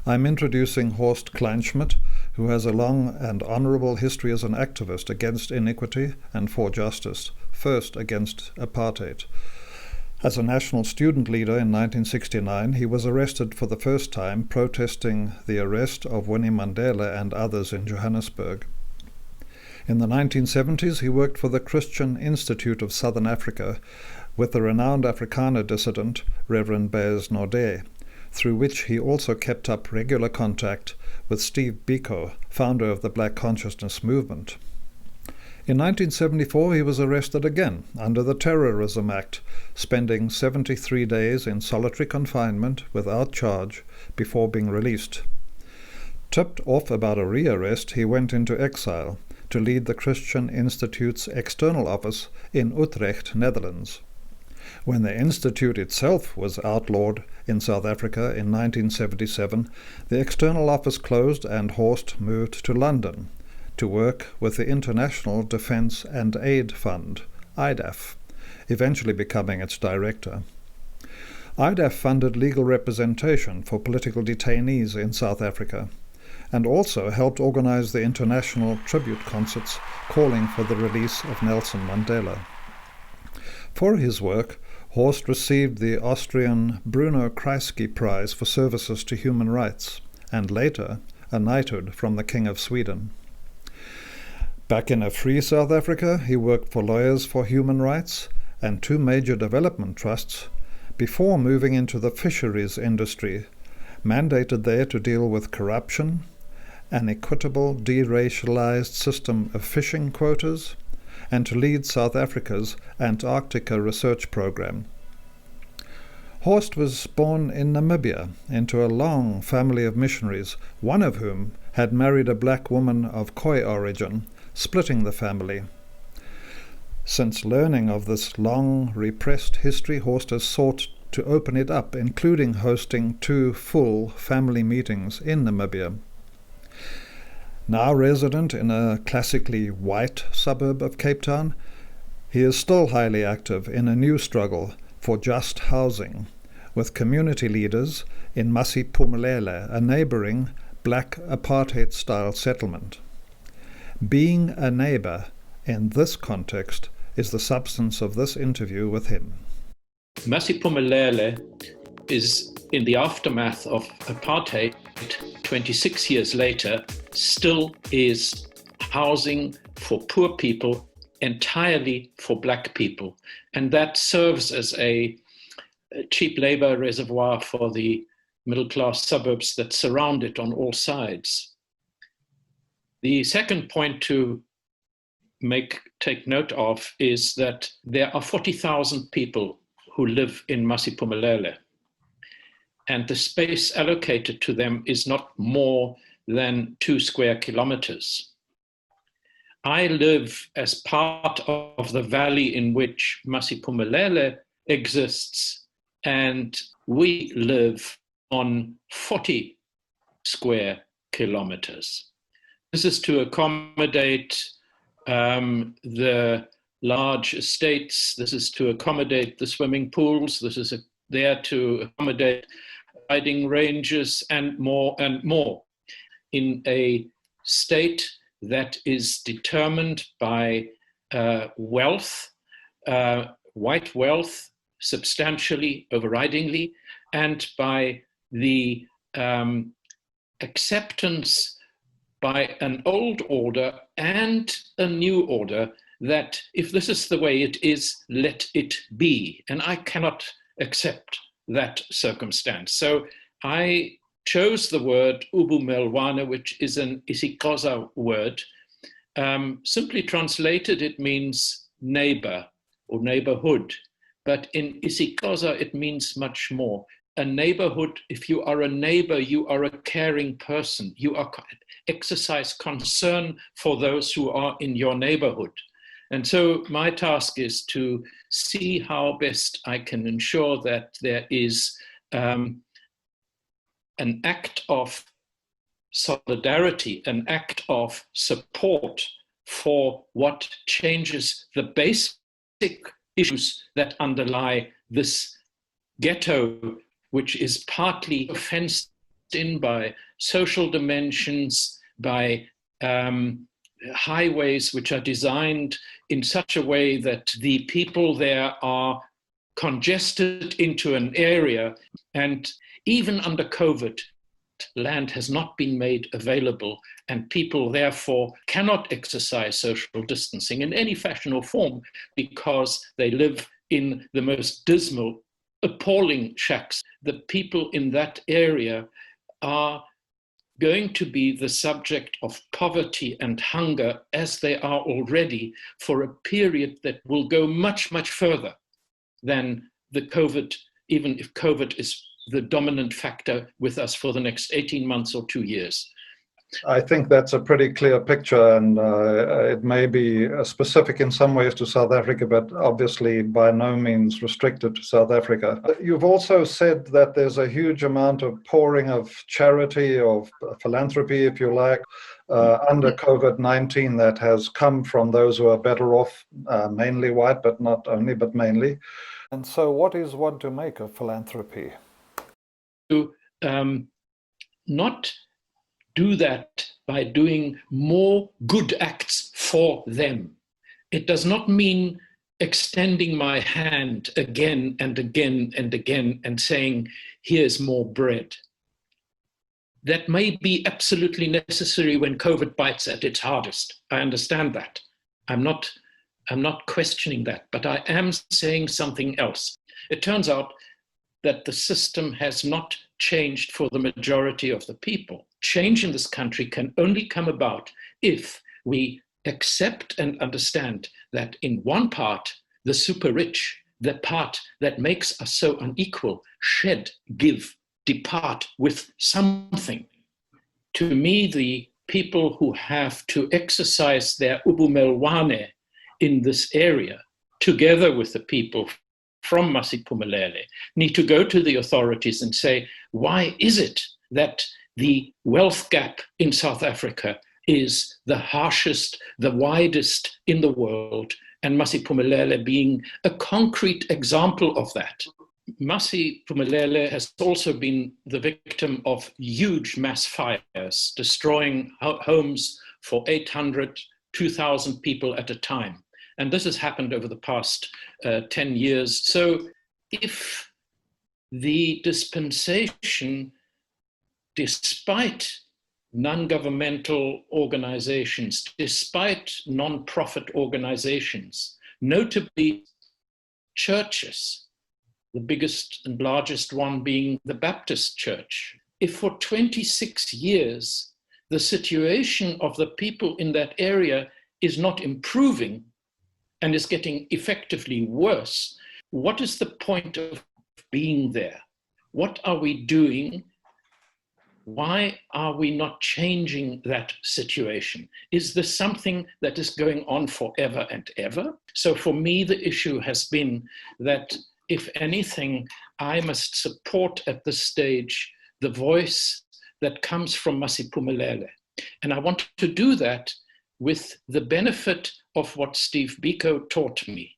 I'm introducing Horst Kleinschmidt, who has a long and honorable history as an activist against inequity and for justice, first against apartheid. As a national student leader in 1969, he was arrested for the first time protesting the arrest of Winnie Mandela and others in Johannesburg. In the 1970s, he worked for the Christian Institute of Southern Africa with the renowned Afrikaner dissident Reverend Baz Naudé, through which he also kept up regular contact with Steve Biko, founder of the Black Consciousness Movement. In 1974, he was arrested again under the Terrorism Act, spending 73 days in solitary confinement without charge before being released. Tipped off about a rearrest, he went into exile to lead the Christian Institute's external office in Utrecht, Netherlands. When the institute itself was outlawed in South Africa in 1977, the external office closed and Horst moved to London to work with the International Defence and Aid Fund, IDAF, eventually becoming its director. IDAF funded legal representation for political detainees in South Africa and also helped organize the international tribute concerts calling for the release of Nelson Mandela. For his work, Horst received the Austrian Bruno Kreisky Prize for services to human rights, and later a knighthood from the King of Sweden. Back in a free South Africa, he worked for Lawyers for Human Rights and two major development trusts before moving into the fisheries industry, mandated there to deal with corruption, an equitable, deracialized system of fishing quotas, and to lead South Africa's Antarctica research program. Horst was born in Namibia into a long family of missionaries, one of whom had married a black woman of Khoi origin, splitting the family. Since learning of this long repressed history, Horst has sought to open it up, including hosting 2 full family meetings in Namibia. Now resident in a classically white suburb of Cape Town, he is still highly active in a new struggle for just housing, with community leaders in Masiphumelele, a neighboring black apartheid-style settlement. Being a neighbor in this context is the substance of this interview with him. Masiphumelele is in the aftermath of apartheid, 26 years later, still is housing for poor people, entirely for black people. And that serves as a cheap labor reservoir for the middle-class suburbs that surround it on all sides. The second point to take note of is that there are 40,000 people who live in Masiphumelele, and the space allocated to them is not more than 2 square kilometers. I live as part of the valley in which Masiphumelele exists, and we live on 40 square kilometers. This is to accommodate the large estates. This is to accommodate the swimming pools. This is there to accommodate riding ranges and more and more, in a state that is determined by wealth, white wealth, substantially, overridingly, and by the acceptance by an old order and a new order that if this is the way it is, let it be. And I cannot accept that circumstance. So I chose the word ubumelwane, which is an isiXhosa word. Simply translated, it means neighbor or neighborhood. But in isiXhosa, it means much more. A neighborhood, if you are a neighbor, you are a caring person. You exercise concern for those who are in your neighborhood. And so my task is to see how best I can ensure that there is an act of solidarity, an act of support for what changes the basic issues that underlie this ghetto, which is partly offensive in by social dimensions, by highways which are designed in such a way that the people there are congested into an area. And even under COVID, land has not been made available, and people therefore cannot exercise social distancing in any fashion or form because they live in the most dismal, appalling shacks. The people in that area are going to be the subject of poverty and hunger, as they are already, for a period that will go much, much further than the COVID, even if COVID is the dominant factor with us for the next 18 months or 2 years. I think that's a pretty clear picture, and it may be specific in some ways to South Africa, but obviously by no means restricted to South Africa. You've also said that there's a huge amount of pouring of charity, of philanthropy, if you like, under COVID-19 that has come from those who are better off, mainly white, but not only, but mainly. And so what is one to make of philanthropy? To not do that by doing more good acts for them. It does not mean extending my hand again and again and again and saying, here's more bread. That may be absolutely necessary when COVID bites at its hardest. I understand that. I'm not questioning that, but I am saying something else. It turns out that the system has not changed for the majority of the people. Change in this country can only come about if we accept and understand that in one part, the super rich, the part that makes us so unequal, shed, give, depart with something. To me, the people who have to exercise their ubumelwane in this area, together with the people from Masiphumelele, need to go to the authorities and say, why is it that the wealth gap in South Africa is the harshest, the widest in the world, and Masiphumelele being a concrete example of that? Masiphumelele has also been the victim of huge mass fires, destroying homes for 800, 2,000 people at a time. And this has happened over the past 10 years. So if the dispensation, despite non-governmental organizations, despite non-profit organizations, notably churches, the biggest and largest one being the Baptist Church, if for 26 years the situation of the people in that area is not improving and is getting effectively worse, what is the point of being there? What are we doing? Why are we not changing that situation? Is this something that is going on forever and ever? So for me, the issue has been that, if anything, I must support at this stage the voice that comes from Masiphumelele. And I want to do that with the benefit of what Steve Biko taught me.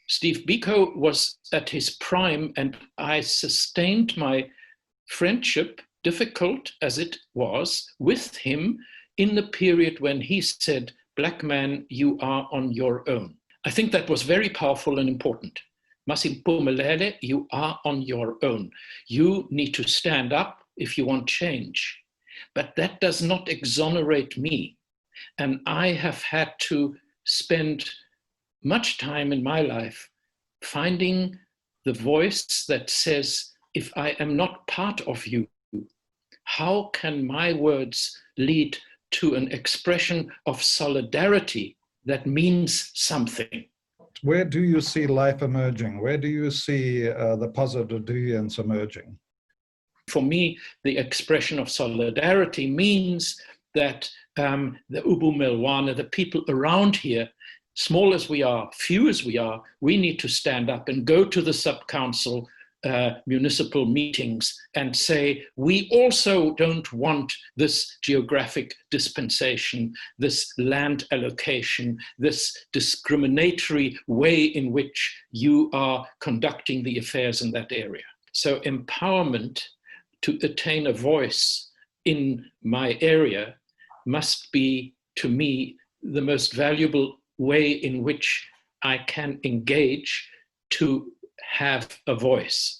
Steve Biko was at his prime, and I sustained my friendship, difficult as it was, with him in the period when he said, "Black man, you are on your own." I think that was very powerful and important. Masiphumelele, you are on your own. You need to stand up if you want change. But that does not exonerate me. And I have had to spend much time in my life finding the voice that says, if I am not part of you, how can my words lead to an expression of solidarity that means something? Where do you see life emerging? Where do you see the positive deviance emerging? For me, the expression of solidarity means that the ubumelwane, the people around here, small as we are, few as we are, we need to stand up and go to the sub-council municipal meetings and say, we also don't want this geographic dispensation, this land allocation, this discriminatory way in which you are conducting the affairs in that area. So empowerment to attain a voice in my area must be, to me, the most valuable way in which I can engage to have a voice.